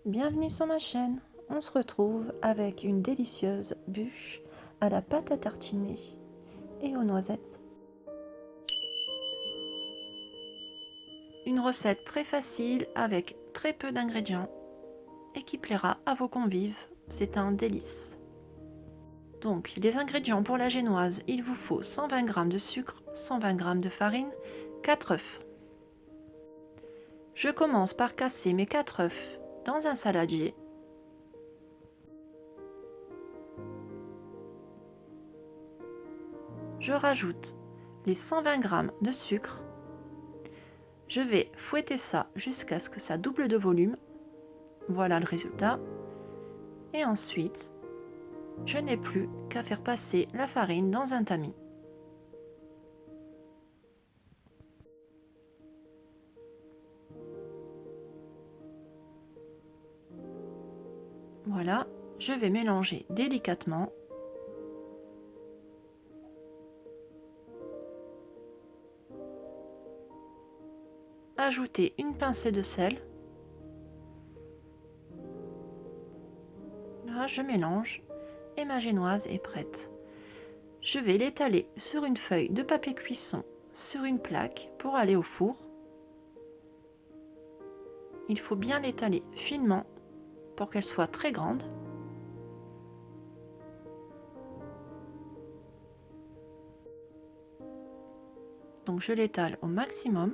Bienvenue sur ma chaîne. On se retrouve avec une délicieuse bûche à la pâte à tartiner et aux noisettes. Une recette très facile avec très peu d'ingrédients et qui plaira à vos convives. C'est un délice. Donc, les ingrédients pour la génoise, il vous faut 120 g de sucre, 120 g de farine, 4 œufs. Je commence par casser mes 4 œufs dans un saladier. Je rajoute les 120 g de sucre. Je vais fouetter ça jusqu'à ce que ça double de volume. Voilà le résultat. Et ensuite, je n'ai plus qu'à faire passer la farine dans un tamis. Voilà, je vais mélanger délicatement. Ajouter une pincée de sel. Là, je mélange et ma génoise est prête. Je vais l'étaler sur une feuille de papier cuisson sur une plaque pour aller au four. Il faut bien l'étaler finement pour qu'elle soit très grande. Donc je l'étale au maximum.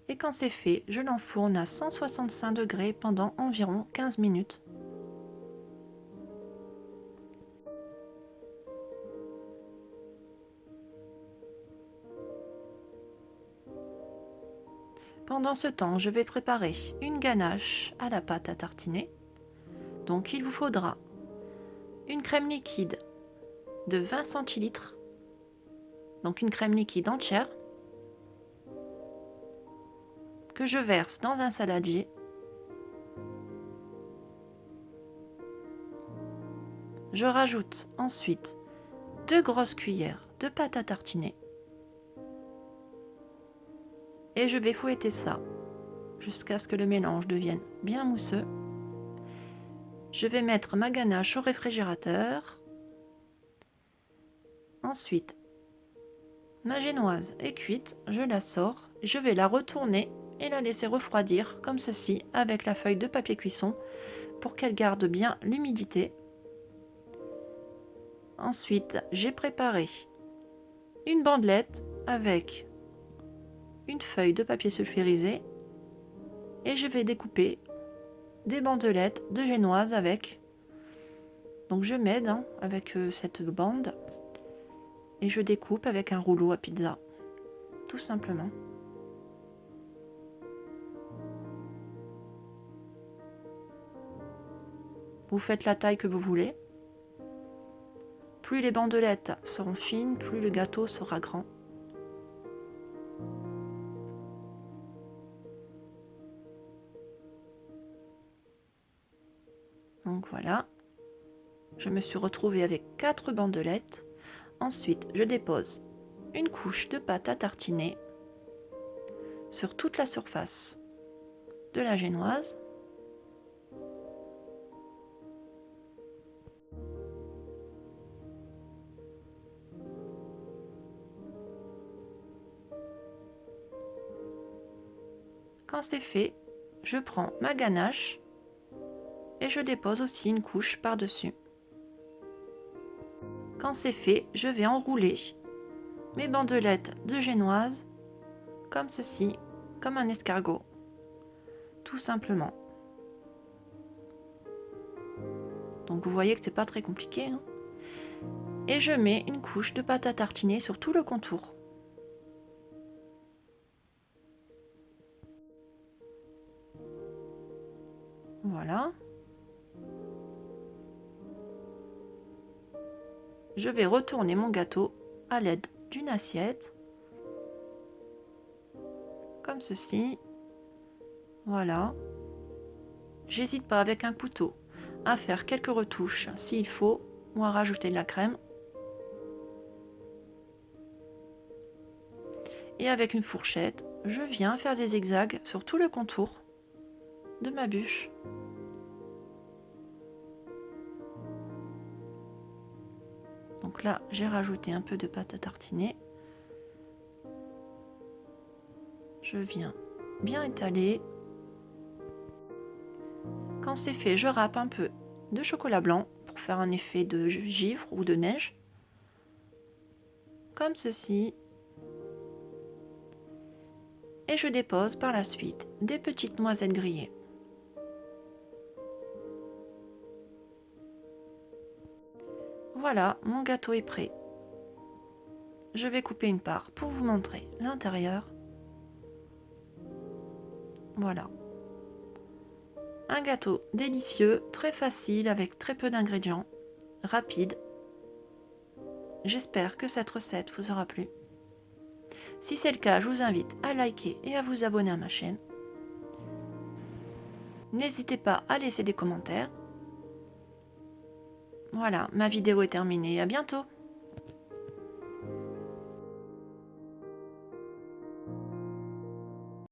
Et quand c'est fait, je l'enfourne à 165 degrés pendant environ 15 minutes. Pendant ce temps, je vais préparer une ganache à la pâte à tartiner. Donc il vous faudra une crème liquide de 20 centilitres, donc une crème liquide entière, que je verse dans un saladier. Je rajoute ensuite 2 grosses cuillères de pâte à tartiner et je vais fouetter ça jusqu'à ce que le mélange devienne bien mousseux. Je vais mettre ma ganache au réfrigérateur. Ensuite, ma génoise est cuite, je la sors, je vais la retourner et la laisser refroidir comme ceci avec la feuille de papier cuisson pour qu'elle garde bien l'humidité. Ensuite, j'ai préparé une bandelette avec une feuille de papier sulfurisé et je vais découper des bandelettes de génoise avec. Donc je m'aide avec cette bande et je découpe avec un rouleau à pizza, tout simplement. Vous faites la taille que vous voulez. Plus les bandelettes seront fines, plus le gâteau sera grand. Donc voilà, je me suis retrouvée avec 4 bandelettes. Ensuite, je dépose une couche de pâte à tartiner sur toute la surface de la génoise. Quand c'est fait, je prends ma ganache et je dépose aussi une couche par-dessus. Quand c'est fait, je vais enrouler mes bandelettes de génoise comme ceci, comme un escargot, tout simplement. Donc vous voyez que c'est pas très compliqué, hein. Et je mets une couche de pâte à tartiner sur tout le contour. Voilà. Je vais retourner mon gâteau à l'aide d'une assiette, comme ceci. Voilà. J'hésite pas avec un couteau à faire quelques retouches s'il faut, ou à rajouter de la crème. Et avec une fourchette, je viens faire des zigzags sur tout le contour de ma bûche. Donc là, j'ai rajouté un peu de pâte à tartiner. Je viens bien étaler. Quand c'est fait, je râpe un peu de chocolat blanc pour faire un effet de givre ou de neige. Comme ceci. Et je dépose par la suite des petites noisettes grillées. Voilà, mon gâteau est prêt. Je vais couper une part pour vous montrer l'intérieur. Voilà. Un gâteau délicieux, très facile, avec très peu d'ingrédients, rapide. J'espère que cette recette vous aura plu. Si c'est le cas, je vous invite à liker et à vous abonner à ma chaîne. N'hésitez pas à laisser des commentaires. Voilà, ma vidéo est terminée. À bientôt!